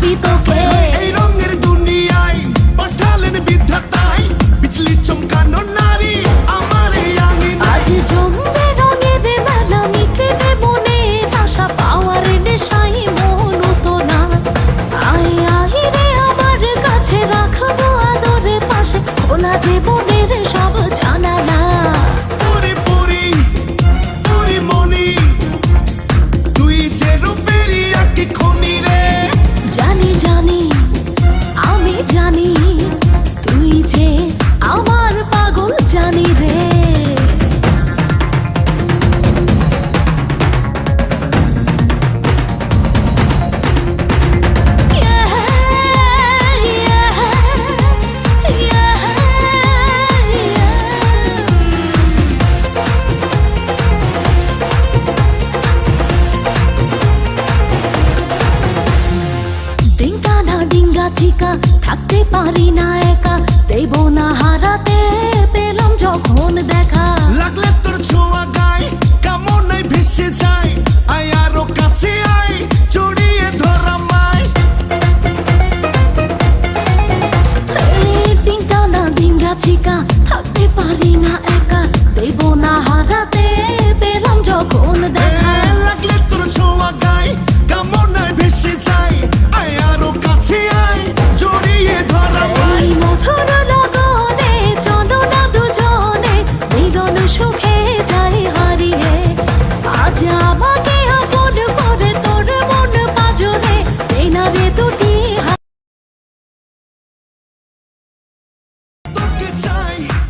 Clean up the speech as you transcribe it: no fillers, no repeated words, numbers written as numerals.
ভাবি তোকে। এই রঙের দুনিয়ায় পাঠালেন বিধাতায় বিজলি চমকানো নারী আমার এই আঙিনায়। আজ জমবে রঙের মেলা, মিটবে মনের আশা, পাওয়ার নেশাই মন তো না। আয় আয় রে আমার কাছে, রাখবো আদরে পাশে, খোলা জীবনের সব জানালা। পুরি পুরি পুরি মনি তুই যে রূপেরই একটি খনি রে। জানি জানি আমি জানি, তুই যে আমার পাগল জানি রে। চিকা থাকতে পারি না একা, দেব না হারাতে, পেলাম যখন দেখা। লাগলে তোর ছোঁয়া গায় কামনায় ভেসে যায়, আয় আরো কাছে আয় জড়িয়ে ধরা মায়। ডিঙ্গা না ডিঙ্গা চিকা থাকতে পারি না একা, দেব না হারাতে, পেলাম যখন দেখা। লাগলে তোর ছোঁয়া গায় কামনায় ভেসে যায়, আয় আরো কাছে আয় জড়িয়ে ধরা মায়। এই মধুর লগনে চলো না দুজনে, মিলন সুখে যাই হারিয়ে। আজ আমাকে আপন করে তোর মন পাজরে, এই না রে দুটি